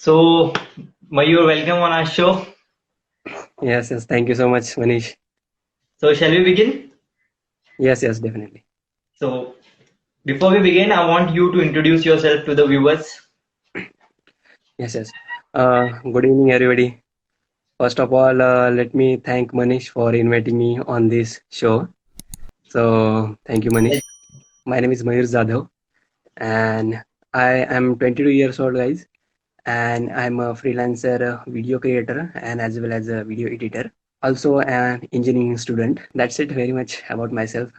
So, Mayur, welcome on our show. Yes, thank you so much, Manish. So, shall we begin? Yes, definitely. So, before we begin, I want you to introduce yourself to the viewers. Yes. Good evening, everybody. First of all, let me thank Manish for inviting me on this show. So, thank you, Manish. My name is Mayur Zadhav, and I am 22 years old, guys, and I'm a freelancer video creator and as well as a video editor. Also, an engineering student. That's it, very much about myself.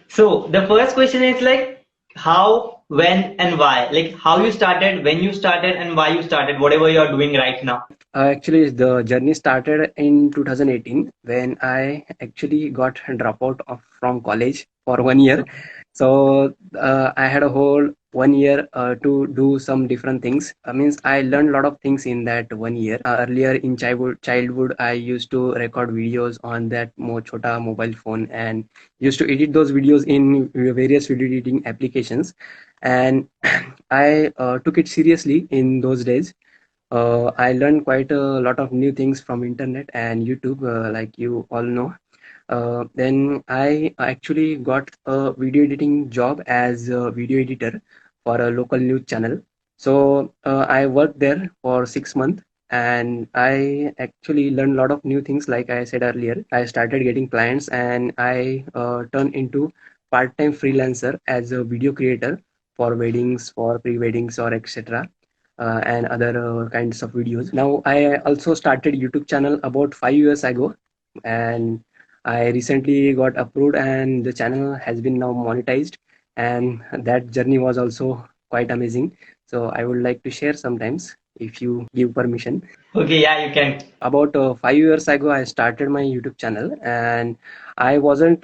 So, the first question is like how, when, and why. Like how you started, when you started, and why you started, whatever you are doing right now. Actually, the journey started in 2018 when I actually got dropped out from college for 1 year. So I had a whole 1 year to do some different things. Means I learned a lot of things in that 1 year. Earlier in childhood, I used to record videos on that chota mobile phone and used to edit those videos in various video editing applications. And I took it seriously in those days. I learned quite a lot of new things from internet and YouTube, like you all know. Then I actually got a video editing job as a video editor for a local news channel. So I worked there for 6 months and I actually learned a lot of new things. Like I said earlier, I started getting clients and I turned into part-time freelancer as a video creator for weddings, for pre-weddings or etc. And other kinds of videos. Now I also started YouTube channel about 5 years ago, and I recently got approved, and the channel has been now monetized, and that journey was also quite amazing. So I would like to share sometimes if you give permission. Okay, yeah, you can. About 5 years ago, I started my YouTube channel, and I wasn't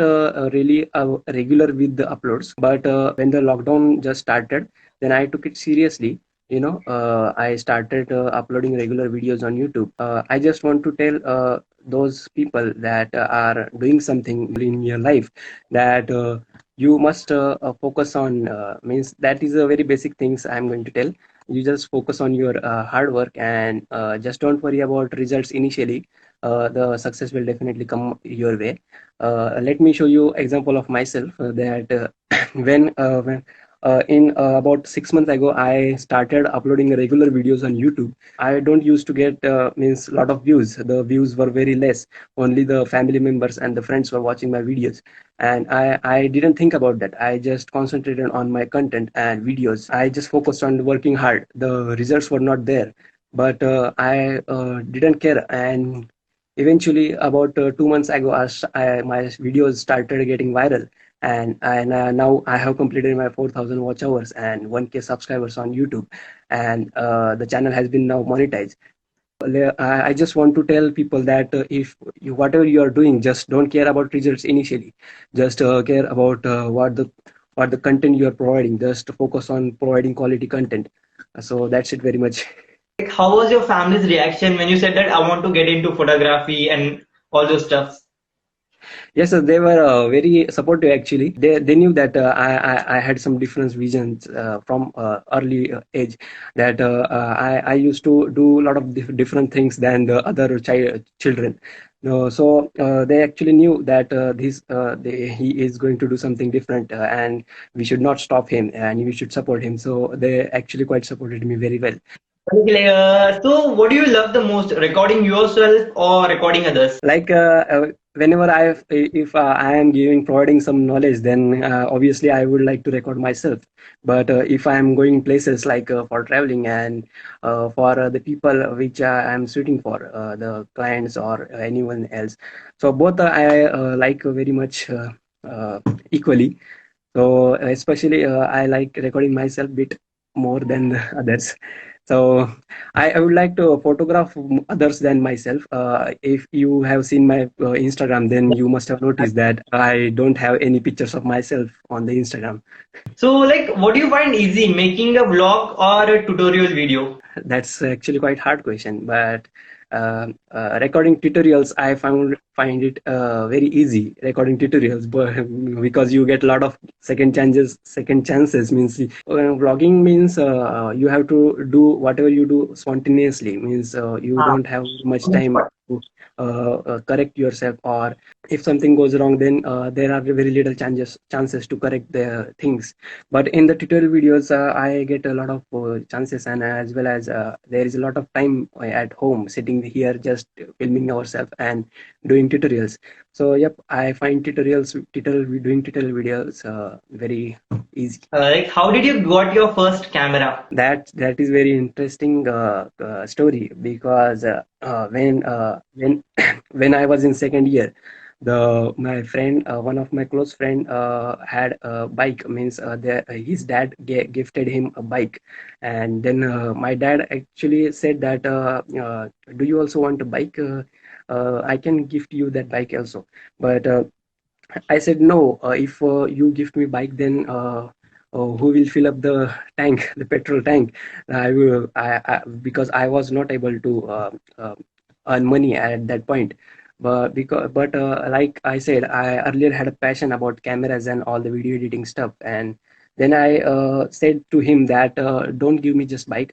really regular with the uploads. But when the lockdown just started, then I took it seriously. I started uploading regular videos on YouTube. I just want to tell those people that are doing something in your life that you must focus on. Means that is a very basic things I'm going to tell. You just focus on your hard work and just don't worry about results initially. The success will definitely come your way. Let me show you example of myself that when in about 6 months ago I started uploading regular videos on YouTube. I don't used to get means lot of views. The views were very less. Only the family members and the friends were watching my videos, and I didn't think about that. I just concentrated on my content and videos. I just focused on working hard. The results were not there, but I didn't care. And eventually about 2 months ago, my videos started getting viral, and now I have completed my 4,000 watch hours and 1K subscribers on YouTube, and the channel has been now monetized. I just want to tell people that if you, whatever you are doing, just don't care about results initially. Just care about what the content you are providing. Just focus on providing quality content. So that's it very much. Like, how was your family's reaction when you said that I want to get into photography and all those stuff? Yes, sir, they were very supportive actually. They knew that I had some different visions from early age, that I used to do a lot of different things than the other children. No, so they actually knew that he is going to do something different, and we should not stop him, and we should support him. So they actually quite supported me very well. Okay, like, so what do you love the most, recording yourself or recording others? Like whenever if I am providing some knowledge, then obviously I would like to record myself. But if I am going places like for traveling and for the people which I am shooting for, the clients or anyone else, so both I like very much equally. So especially I like recording myself bit more than the others. So I would like to photograph others than myself. If you have seen my Instagram, then you must have noticed that I don't have any pictures of myself on the Instagram. So, like, what do you find easy, making a vlog or a tutorial video? That's actually quite hard question, but Recording tutorials, I find it very easy recording tutorials, but because you get a lot of second chances means vlogging means you have to do whatever you do spontaneously, means you Ah, don't have much time to correct yourself, or if something goes wrong, then there are very little chances to correct the things. But in the tutorial videos, I get a lot of chances, and as well as there is a lot of time at home sitting here just filming ourselves and doing tutorials. So yep, I find doing tutorial videos very easy. like how did you got your first camera? That is very interesting story, because when when I was in second year, the my friend, one of my close friend, had a bike, means his dad gifted him a bike. And then my dad actually said that, do you also want a bike? I can gift you that bike also. But I said no. If you gift me bike, then who will fill up the tank, the petrol tank? I will. Because I was not able to earn money at that point. But like I said, I earlier had a passion about cameras and all the video editing stuff. And then I said to him that, don't give me just bike.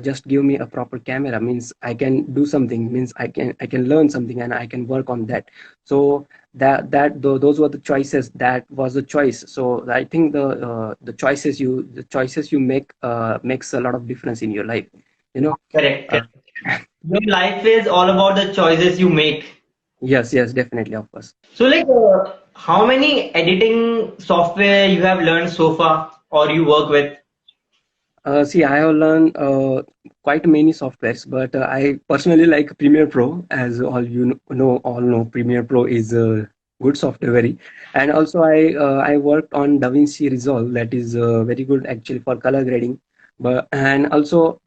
Just give me a proper camera, means I can do something, means I can learn something and I can work on that. So those were the choices. That was the choice. So I think the choices you make makes a lot of difference in your life, you know. Correct, uh, correct. Your life is all about the choices you make. yes, definitely, of course. So like how many editing software you have learned so far or you work with? See, I have learned quite many softwares, but I personally like Premiere Pro. As all know, Premiere Pro is a good software, very. And also, I worked on DaVinci Resolve. That is very good actually for color grading. But and also,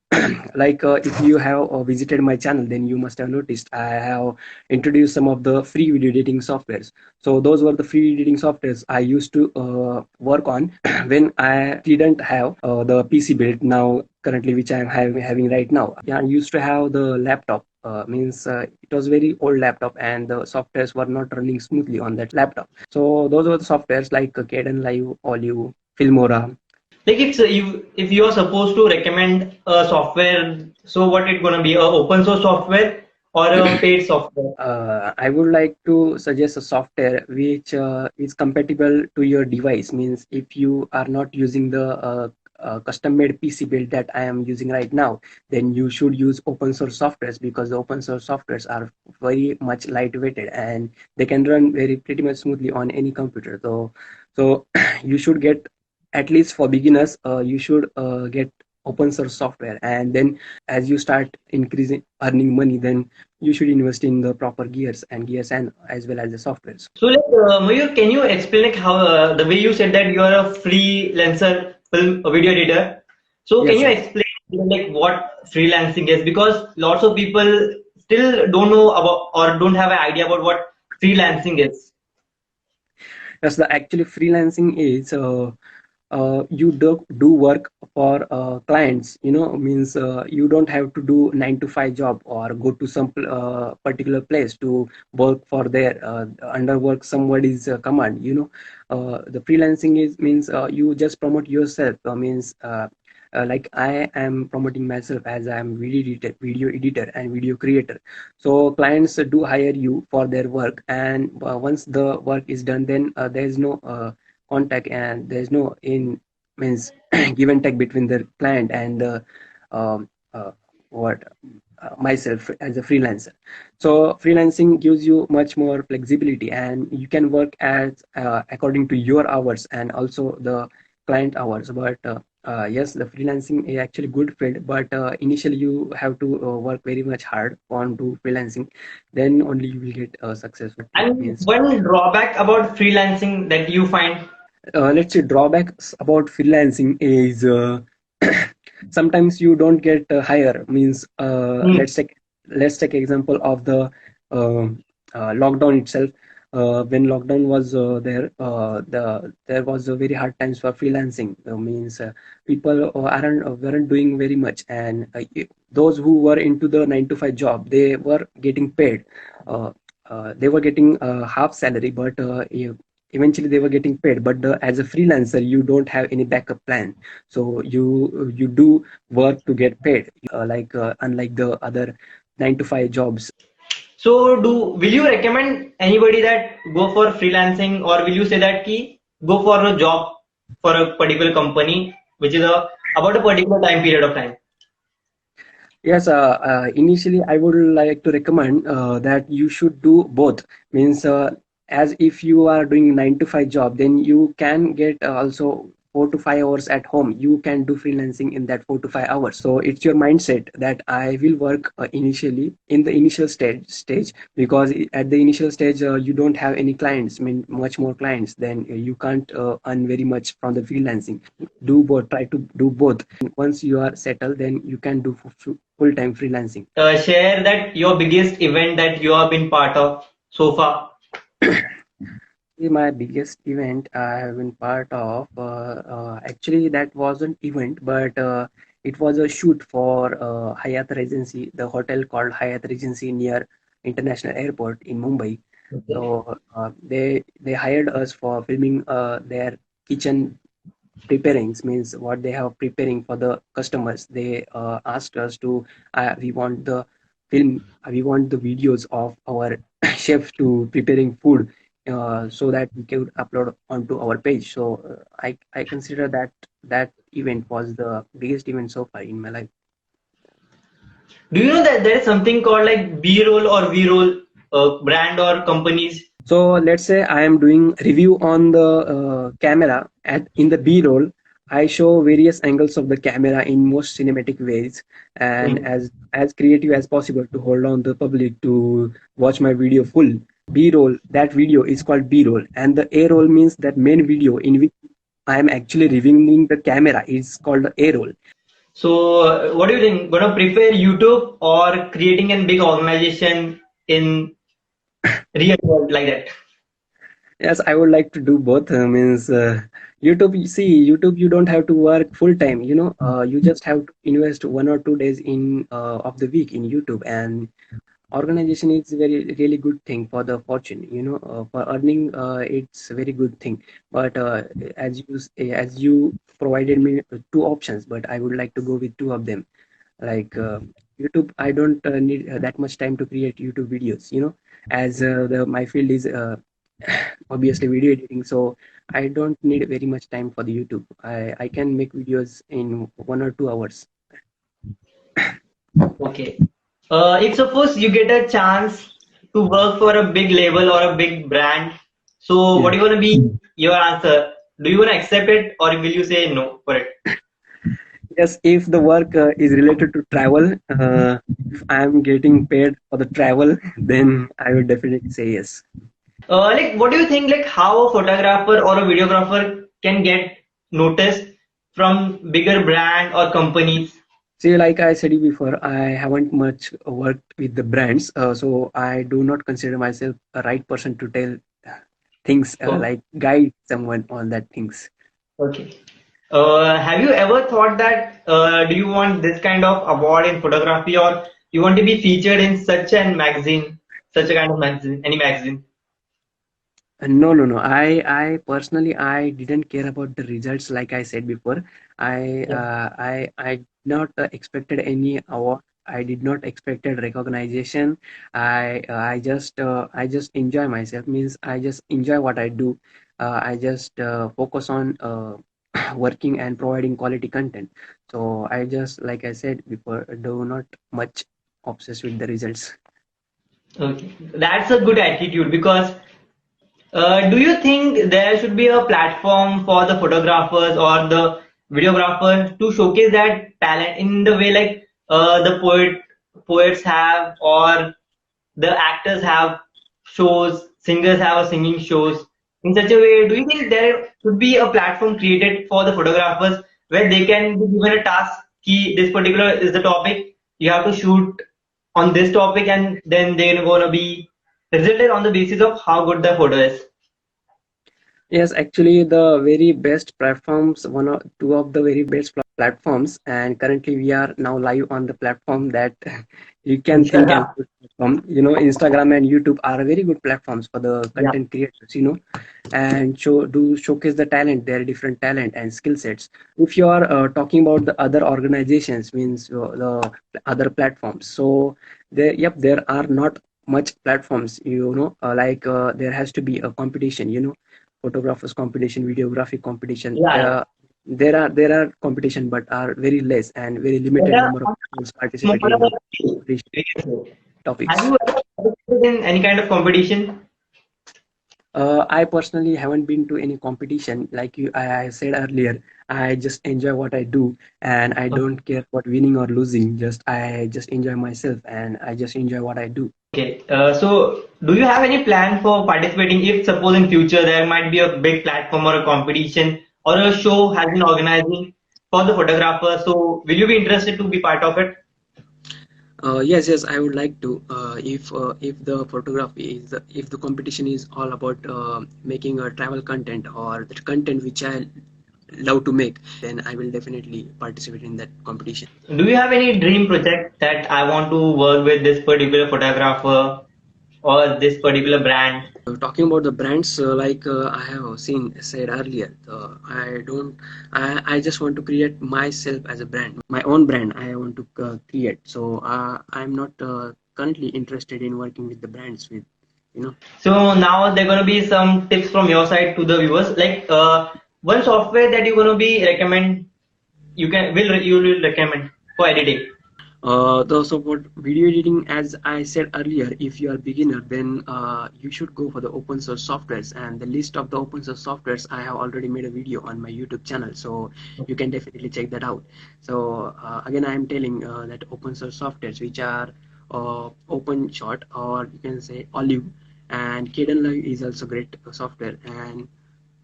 like if you have visited my channel, then you must have noticed I have introduced some of the free video editing softwares. So those were the free editing softwares I used to work on when I didn't have the PC built now currently, which I'm having right now. Yeah, I used to have the laptop. Means it was very old laptop, and the softwares were not running smoothly on that laptop. So those were the softwares like Caden Live, Olive, Filmora. Like it's if you are supposed to recommend a software, so what it gonna be? A open source software or a paid software? I would like to suggest a software which is compatible to your device. Means if you are not using the custom-made PC build that I am using right now, then you should use open source softwares, because the open source softwares are very much lightweighted and they can run very pretty much smoothly on any computer. So you should get, at least for beginners, you should get open source software, and then as you start increasing earning money, then you should invest in the proper gears and as well as the softwares. So like Mayur, can you explain like how the way you said that you are a freelancer film video editor? So can Yes, you yes. explain like what freelancing is? Because lots of people still don't know about or don't have an idea about what freelancing is. Yes, the actually freelancing is you do work for clients, means you don't have to do 9 to 5 job or go to some particular place to work for their under work somebody's command. The freelancing is means you just promote yourself, means like I am promoting myself as I am video editor and video creator. So clients do hire you for their work, and once the work is done, then there is no contact, and there's no in means give and take between the client and the um, what myself as a freelancer. So freelancing gives you much more flexibility, and you can work as according to your hours and also the client hours. But yes, the freelancing is actually good field, but initially you have to work very much hard on to freelancing, then only you will get successful. And Means one drawback about freelancing that you find. let's say drawbacks about freelancing is sometimes you don't get higher, means Hmm. let's take example of the lockdown itself. when lockdown was there was a very hard times for freelancing. Means people weren't doing very much, and those who were into the 9 to 5 job, they were getting paid. Uh, they were getting half salary, but eventually they were getting paid. But as a freelancer, you don't have any backup plan, so you do work to get paid. Unlike the other 9 to 5 jobs. So will you recommend anybody that go for freelancing, or will you say that ki go for a job for a particular company which is about a particular time period of time? Yes, initially I would like to recommend that you should do both. Means as if you are doing 9 to 5 job, then you can get also 4 to 5 hours at home. You can do freelancing in that 4 to 5 hours. So it's your mindset that I will work initially in the initial stage, because at the initial stage you don't have any clients. I mean much more clients, then you can't earn very much from the freelancing. Do both. Try to do both. Once you are settled, then you can do full-time freelancing. Share that your biggest event that you have been part of so far. My biggest event I have been part of, actually that wasn't event, but it was a shoot for Hyatt Regency, the hotel called Hyatt Regency near International Airport in Mumbai. Okay. So they hired us for filming their kitchen preparings, means what they have preparing for the customers. They asked us to we want the film, we want the videos of our chefs to preparing food, so that we could upload onto our page. So I consider that that event was the biggest event so far in my life. Do you know that there is something called like B-roll or V-roll, brand or companies? So let's say I am doing review on the camera. At in the B-roll, I show various angles of the camera in most cinematic ways, and as creative as possible to hold on the public to watch my video full. B-roll, that video is called B-roll, and the A-roll means that main video in which I am actually reviewing the camera is called the A-roll. So, what do you think? Gonna prefer YouTube or creating a big organization in real world like that? Yes, I would like to do both. Means YouTube. You see, YouTube, you don't have to work full time. You just have to invest 1 or 2 days in of the week in YouTube, and organization is very really good thing for the fortune. For earning, it's a very good thing. But as you provided me two options, but I would like to go with two of them. Like YouTube, I don't need that much time to create YouTube videos. As my field is obviously video editing, so I don't need very much time for the YouTube. I can make videos in 1 or 2 hours. Okay. If suppose you get a chance to work for a big label or a big brand, so what Yeah. are you gonna be your answer? Do you wanna accept it, or will you say no for it? Yes, if the work is related to travel, if I am getting paid for the travel, then I will definitely say yes. Like, what do you think? Like, how a photographer or a videographer can get noticed from bigger brand or companies? See, like I said you before, I haven't much worked with the brands, so I do not consider myself a right person to tell things, Oh, like guide someone on that things. okay. Have you ever thought that do you want this kind of award in photography, or you want to be featured in such a magazine, such a kind of magazine, any magazine? No, no, no. I personally, I didn't care about the results. Like I said before, Yeah. I not expected any award. I did not expected recognition. I just enjoy myself. Means I just enjoy what I do. I just focus on working and providing quality content. So I just, like I said before, do not much obsessed with the results. Okay, that's a good attitude because do you think there should be a platform for the photographers or the videographers to showcase that talent in the way like the poets have, or the actors have shows, singers have a singing shows in such a way? Do you think there should be a platform created for the photographers where they can be given a task? Key, this particular is the topic you have to shoot on this topic, and then they're gonna be resulted on the basis of how good the photo is. Yes, actually, the very best platforms, two of the very best platforms, and currently we are now live on the platform that you can think as a good platform. Instagram and YouTube are very good platforms for the Yeah. content creators. And showcase the talent, their different talent and skill sets. If you are talking about the other organizations, means the other platforms, so there are not much platforms. There has to be a competition. Photographers competition, videography competition. Yeah, yeah. There are competition, but are very less and very But, limited number of people participating in the competition have topics. you ever participated in any kind of competition? I personally haven't been to any competition. Like I said earlier, I just enjoy what I do, and I don't care about winning or losing. I just enjoy myself, and I just enjoy what I do. Okay. So do you have any plan for participating if suppose in future there might be a big platform or a competition or a show has been organizing for the photographer? So will you be interested to be part of it? Yes, I would like to. If the photography if the competition is all about making a travel content or the content which I love to make, then I will definitely participate in that competition. Do you have any dream project that I want to work with this particular photographer or this particular brand? Talking about the brands, I have said earlier, I just want to create myself as a brand, my own brand. I want to create. So I'm not currently interested in working with the brands with, you know. So now there gonna be some tips from your side to the viewers. Like one software that you're gonna be recommend you will recommend for editing. The support video editing, as I said earlier, if you are beginner, then you should go for the open source softwares. And the list of the open source softwares, I have already made a video on my YouTube channel, so you can definitely check that out. So again, I am telling that open source softwares which are OpenShot, or you can say Olive, and Kdenlive is also great software, and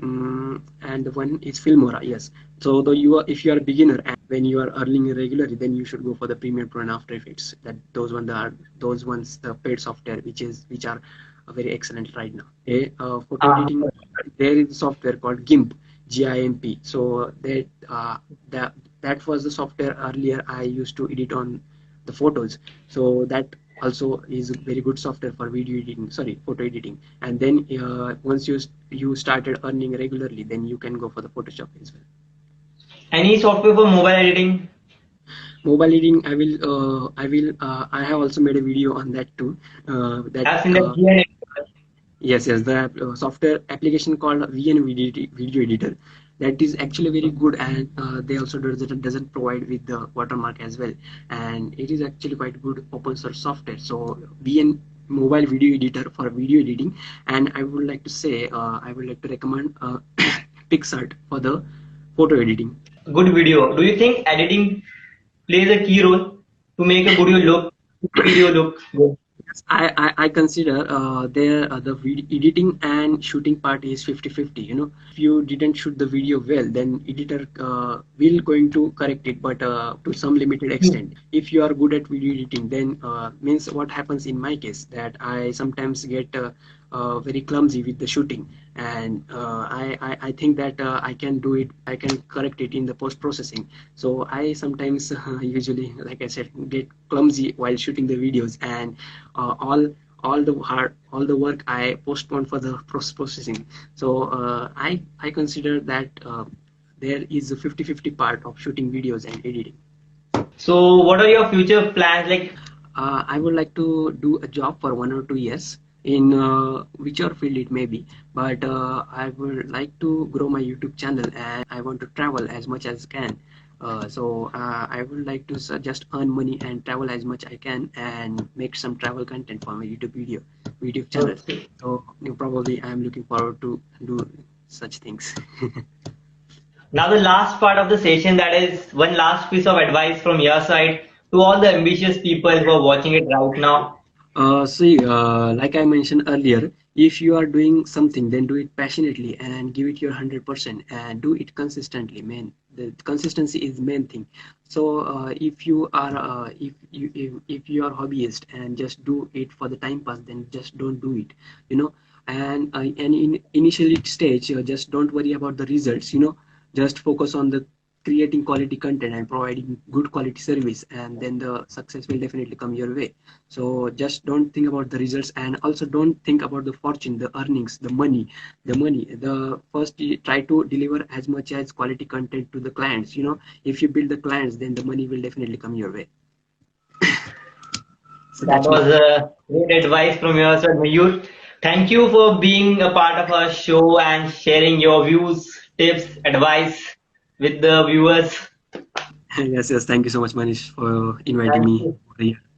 the one is Filmora. Yes. So if you are a beginner and when you are earning regularly, then you should go for the Premiere Pro and After Effects. Those ones the paid software which are very excellent right now. Photo Ah, editing, there is software called GIMP, GIMP. So that was the software earlier I used to edit on the photos. So that also is a very good software for video editing, sorry, photo editing. And then once you started earning regularly, then you can go for the Photoshop as well. any software for mobile editing? Mobile editing, I have also made a video on that too. That I've seen that QNA. Yes, the software application called video editor. That is actually very good, and they also doesn't provide with the watermark as well, and it is actually quite good open source software. So VN mobile video editor for video editing, and I would like to say I would like to recommend PixArt for the photo editing. Good video. Do you think editing plays a key role to make a video look good? I consider the editing and shooting part is 50-50. If you didn't shoot the video well, then editor will going to correct it, but to some limited extent. If you are good at video editing, then means what happens in my case, that I sometimes get very clumsy with the shooting, and I think that I can do it, I can correct it in the post processing. So I sometimes usually, like I said, get clumsy while shooting the videos, and all the work I postpone for the post processing. So I consider that there is a 50-50 part of shooting videos and editing. So what are your future plans? Like, I would like to do a job for 1 or 2 years in whichever field it may be, but I would like to grow my YouTube channel, and I want to travel as much as can. I would like to just earn money and travel as much I can, and make some travel content for my YouTube channel. okay. So probably I'm looking forward to do such things. Now the last part of the session, that is one last piece of advice from your side to all the ambitious people who are watching it right now. Like I mentioned earlier, if you are doing something, then do it passionately and give it your 100%, and do it consistently, man. The consistency is main thing. So if you are if you are hobbyist and just do it for the time pass, then just don't do it, you know. And in initially stage, just don't worry about the results, you know. Just focus on the creating quality content and providing good quality service, and then the success will definitely come your way. So just don't think about the results, and also don't think about the fortune, the earnings, the first you try to deliver as much as quality content to the clients, you know. If you build the clients, then the money will definitely come your way. So That that's my was a great advice from your side, Mayur. Thank you for being a part of our show and sharing your views, tips, advice with the viewers. yes, yes, thank you so much, Manish, for inviting Thank me you. over here.